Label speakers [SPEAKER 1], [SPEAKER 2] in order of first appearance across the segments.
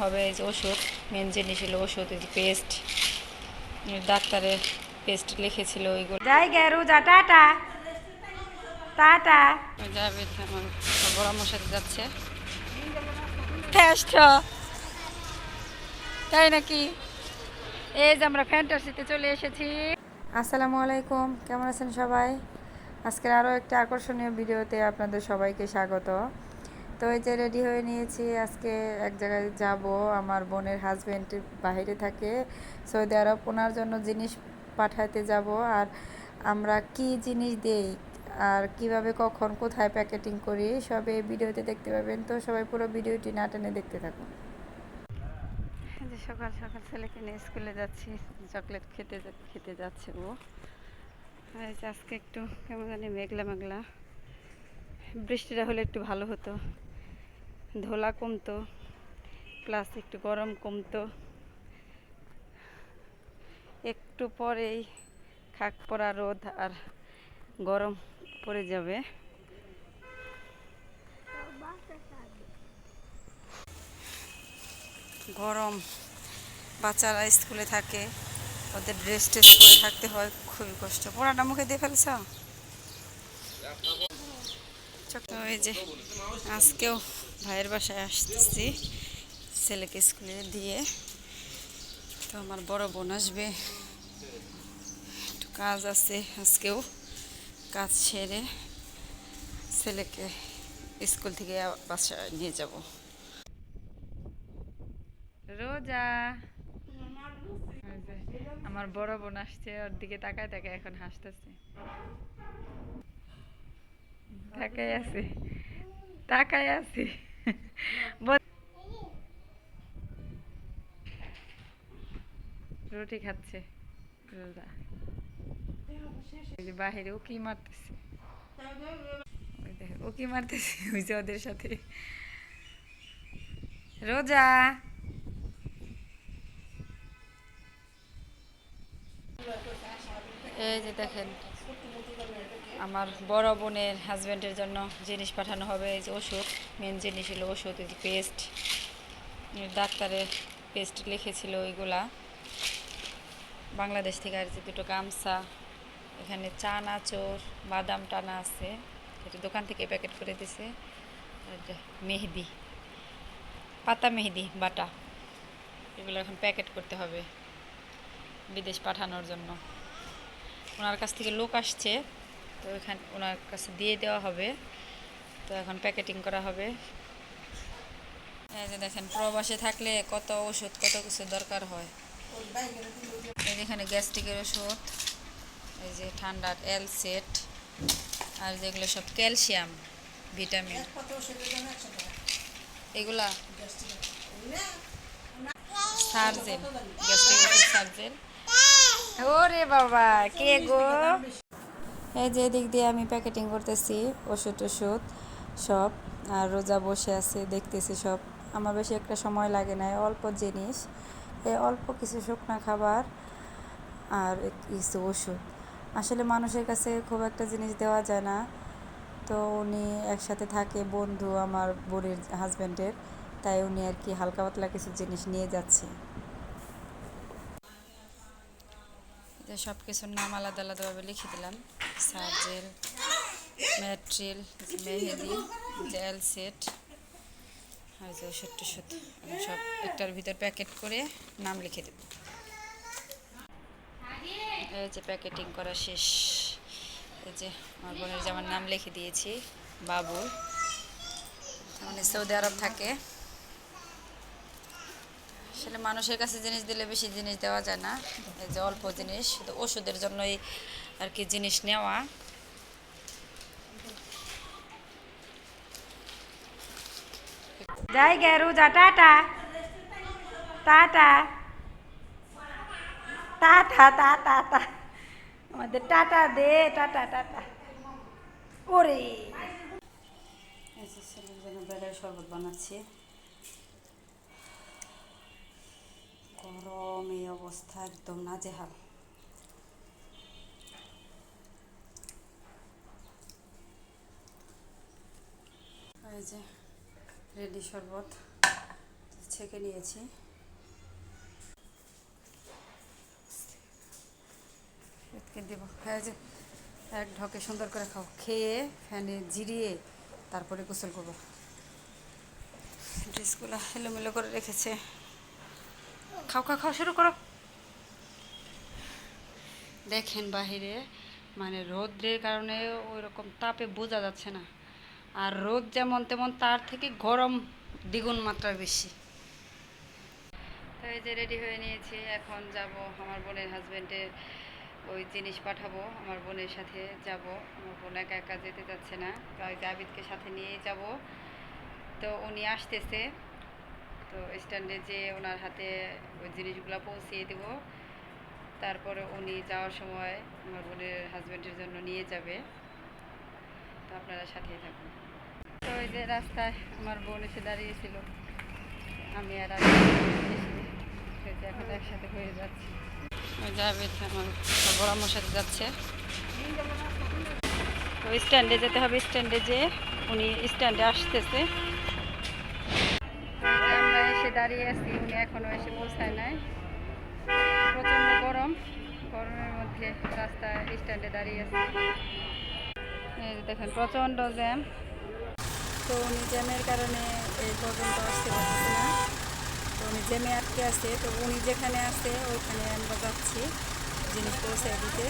[SPEAKER 1] হবে। এই যে ওষুধ, মেন জিনিস হলো ওষুধ, এই যে পেস্ট, ডাক্তারের পেস্ট লিখেছিল ওইগুলো। যাই গেরু যা, টাটা টাটা। যাবে আমার বড় আমার সাথে যাচ্ছে। তাই নাকি? এই যে আমরা ফ্যান্টাসিতে চলে এসেছি। আসসালামু আলাইকুম, কেমন আছেন সবাই? আজকের আরও একটা আকর্ষণীয় ভিডিওতে আপনাদের সবাইকে স্বাগত। তো এই যে রেডি হয়ে নিয়েছি, আজকে এক জায়গায় যাব। আমার বোনের হাজব্যান্ড বাইরে থাকে সৌদি আরব, ওনার জন্য জিনিস পাঠাতে যাব। আর আমরা কি জিনিস দেই আর কিভাবে কখন কোথায় প্যাকেটিং করি সব এই ভিডিওতে দেখতে পাবেন। তো সবাই পুরো ভিডিওটি না টেনে দেখতে থাকুন। যে সকাল সকাল ছেলেকে নিয়ে স্কুলে যাচ্ছি, চকলেট খেতে যাচ্ছে ও। আর আজকে একটু কেমন জানি মেঘলা মেঘলা, বৃষ্টিটা হলে একটু ভালো হতো, ধোলা কমতো, প্লাস একটু গরম কমতো। একটু পরেই খাক পড়া রোদ আর গরম পড়ে যাবে। গরম, বাচ্চারা স্কুলে থাকে, ওদের ড্রেস টেস পরে থাকতে হয়, খুবই কষ্ট। পড়াটা মুখে দিয়ে ফেলছ? তো এই যে আজকেও ভাইয়ের বাসায় আসতেছি ছেলেকে স্কুলে দিয়ে। তো আমার বড় বোন আসবে, একটু কাজ আছে আজকেও, কাজ সেরে ছেলেকে স্কুল থেকে বাসায় নিয়ে যাব। রোজা, আমার বড় বোন আসছে, ওর দিকে তাকায় তাকায় এখন হাসতেছে, তাকায় আছে তাকায় আছে। রুটি খাচ্ছে রোজা। বাহিরে ও কি মারতেছে, ও কি মারতেছে ওই যে ওদের সাথে। রোজা, এই যে দেখেন আমার বড় বোনের হাজব্যান্ডের জন্য জিনিস পাঠানো হবে। এই যে ওষুধ, মেন জিনিস হলো ওষুধ, এই যে পেস্ট, ডাক্তারের পেস্ট লিখেছিল ওইগুলা বাংলাদেশ থেকে। আর যে দুটো গামছা, এখানে চানাচুর, বাদাম টানা আছে, এটা দোকান থেকে প্যাকেট করে দিছে। মেহেদি, পাতা মেহেদি বাটা, এগুলো এখন প্যাকেট করতে হবে বিদেশ পাঠানোর জন্য। ওনার কাছ থেকে লোক আসছে, তো এখানে ওনার কাছে দিয়ে দেওয়া হবে। তো এখন প্যাকেটিং করা হবে। এই যে দেখেন প্রবাসে থাকলে কত ওষুধ, কত কিছু দরকার হয়। এই যেখানে গ্যাস্ট্রিকের ওষুধ, এই যে ঠান্ডার এল সেট, আর যেগুলো সব ক্যালসিয়াম, ভিটামিন, এগুলা সার্জেল, গ্যাস্ট্রিক ওষুধ সার্জেল। ওরে বাবা, কে গো? এই যে দিক দিয়ে আমি প্যাকেটিং করতেছি ওষুধ টষুধ সব। আর রোজা বসে আছে দেখতেছি সব। আমার বেশি একটা সময় লাগে না, অল্প জিনিস, এই অল্প কিছু শুকনা খাবার আর কিছু ওষুধ। আসলে মানুষের কাছে খুব একটা জিনিস দেওয়া যায় না। তো উনি একসাথে থাকে, বন্ধু আমার বোনের হাজব্যান্ডের, তাই উনি আর কি হালকা পাতলা কিছু জিনিস নিয়ে যাচ্ছে। যে সব কিছুর নাম আলাদা আলাদাভাবে লিখে দিলাম। সার্জেল, ম্যাট্রিল, মেহেদি, জেল সেট, আর যে ওষুধ টষুধ, সব একটার ভিতর প্যাকেট করে নাম লিখে দেব। এই যে প্যাকেটিং করা শেষ। এই যে আমার বোনের যে আমার নাম লিখে দিয়েছি, বাবু, মানে সৌদি আরব থাকে। আসলে মানুষের কাছে জিনিস দিলে বেশি জিনিস দেওয়া যায় না, এই যে অল্প জিনিস, শুধু ওষুধের জন্যই আর কি জিনিস নেওয়া। যাই গেরু যা, টাটা টাটা টাটা টাটা টা, আমাদের টাটা দে, টাটা টাটা। ওরে ছেলের জন্য বেলের শরবত বানাচ্ছি। গরম এই অবস্থা, একদম নাজেহাল। এই যে রেডি শরবত, ছেঁকে নিয়েছি। দেব হ্যাঁ, যে এক ঢকে সুন্দর করে খাও, খেয়ে ফ্যানে জিরিয়ে তারপরে গোসল করবো। ড্রেসগুলো এলোমেলো করে রেখেছে। খাও খাও খাওয়া শুরু করো। দেখেন বাহিরে মানে রোদ্রের কারণে ওই রকম তাপে বোঝা যাচ্ছে না, আর রোদ যেমন তেমন তার থেকে গরম দ্বিগুণ মাত্রার বেশি। তো এই যে রেডি হয়ে নিয়েছি, এখন যাব আমার বোনের হাজব্যান্ডের ওই জিনিস পাঠাবো, আমার বোনের সাথে যাব। আমার বোন একা একা যেতে চাচ্ছে না, তাই জাবিদকে সাথে নিয়ে যাব। তো উনি আসতেছে, তো স্ট্যান্ডে যে ওনার হাতে ওই জিনিসগুলো পৌঁছিয়ে দেব, তারপরে উনি যাওয়ার সময় আমার বোনের হাজব্যান্ডের জন্য নিয়ে যাবে। তো আপনারা সাথেই থাকুন। তো ওই যে রাস্তায় আমার বোন এসে দাঁড়িয়েছিল, আমি আর এখন একসাথে হয়ে যাচ্ছি। যাবে আমার বড় আমার সাথে যাচ্ছে। তো স্ট্যান্ডে যেতে হবে, স্ট্যান্ডে যে উনি স্ট্যান্ডে আসতেছে। আমরা এসে দাঁড়িয়ে আছি, উনি এখনও এসে পৌঁছায় নাই। প্রচণ্ড গরম, গরমের মধ্যে রাস্তায় স্ট্যান্ডে দাঁড়িয়ে আছি। এই দেখেন প্রচণ্ড জ্যাম। তো উনি জ্যামের কারণে এই পর্যন্ত আসতে পারতেছে না, তো উনি জ্যামে আটকে আছে। তো উনি যেখানে আছে ওইখানে আমরা যাচ্ছি জিনিস পৌঁছে দিতে।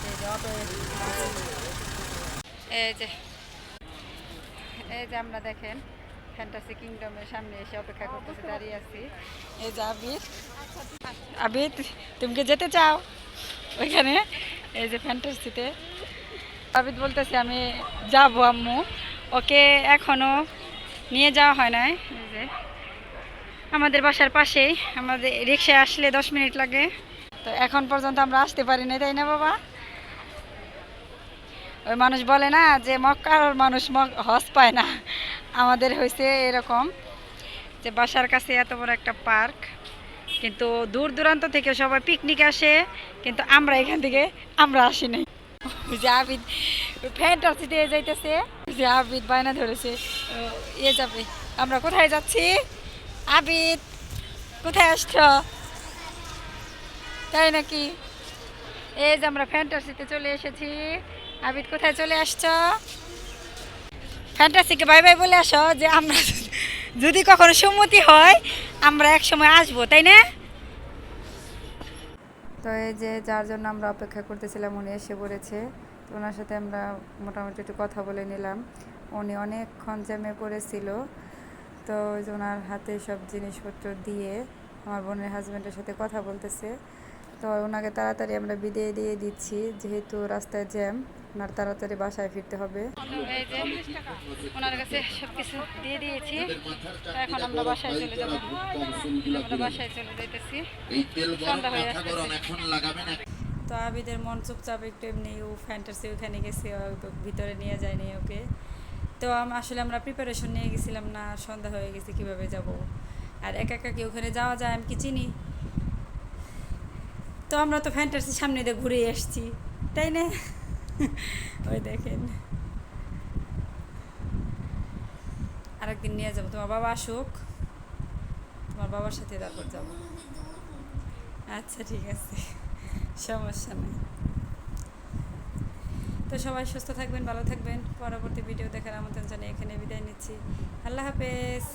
[SPEAKER 1] এই যে অটো, এই যে আমরা দেখেন ফ্যান্টাসি কিংডমের সামনে এসে অপেক্ষা করতেছি, দাঁড়িয়ে আছি। এই যে আবিদ, আবিদ তুমি কি যেতে চাও ওইখানে? এই যে ফ্যান্টাসিতে আবিদ বলতেছে আমি যাবো আম্মু, ওকে এখনো নিয়ে যাওয়া হয় নাই। এই যে আমাদের বাসার পাশেই, আমাদের রিক্সায় আসলে 10 মিনিট লাগে। তো এখন পর্যন্ত আমরা আসতে পারি না, তাই না বাবা? ওই মানুষ বলে না যে মক্কার মানুষ হজ পায় না, আমাদের হয়েছে এরকম যে বাসার কাছে এত বড় একটা পার্ক, কিন্তু দূর দূরান্ত থেকে সবাই পিকনিক আসে, কিন্তু আমরা এখান থেকে আমরা আসি নাই। যে আবিদ ফ্যান্টাসি দিয়ে যাইতেছে, যে আবিদ বায়না ধরেছে এ যাবে। আমরা কোথায় যাচ্ছি? আবিদ কোথায় আসছ? তাই নাকি? এই যে আমরা ফ্যান্টাসিতে চলে এসেছি। আবিদ কোথায় চলে আসছ? ফ্যান্টাসিকে বাই বাই বলে আসো, যে আমরা যদি কখনো সম্মতি হয় আমরা এক সময় আসবো, তাই না? তো এই যে যার জন্য আমরা অপেক্ষা করতেছিলাম উনি এসে পড়েছে। তো ওনার সাথে আমরা মোটামুটি একটু কথা বলে নিলাম। উনি অনেকক্ষণ জ্যামে পড়েছিল, তো ওই যে ওনার হাতে সব জিনিসপত্র দিয়ে আমার বোনের হাজব্যান্ডের সাথে কথা বলতেছে। তো ওনাকে তাড়াতাড়ি আমরা বিদায় দিয়ে দিচ্ছি, যেহেতু রাস্তায় জ্যাম, ওনার তাড়াতাড়ি বাসায় ফিরতে হবে। এই যে ওনার কাছে সব কিছু দিয়ে দিয়েছি, এখন আমরা বাসায় চলে যাবো। আমরা বাসায় চলে যাইতেছি, সন্ধ্যা হয়ে আসছে। তো আবিদের মন চুপচাপ একটু এমনি, ও ফ্যান্টাসি ওখানে গেছে, ভিতরে নিয়ে যায়নি ওকে। তো আসলে আমরা প্রিপারেশন নিয়ে গেছিলাম না, সন্ধ্যা হয়ে গেছে কিভাবে যাব, আর একা একা কি ওখানে যাওয়া যায় আমি কি চিনি? তো আমরা তো ফ্যান্টাসির সামনে দিয়ে ঘুরে এসছি, তাই না? ওই দেখেন আরেকদিন নিয়ে যাবো, তোমার বাবা আসুক, তোমার বাবার সাথে তারপর যাবো। আচ্ছা ঠিক আছে, সমস্যা নেই। তো সবাই সুস্থ থাকবেন, ভালো থাকবেন। পরবর্তী ভিডিও দেখার আমন্ত্রণ জানিয়ে এখানে বিদায় নিচ্ছি। আল্লাহ হাফেজ।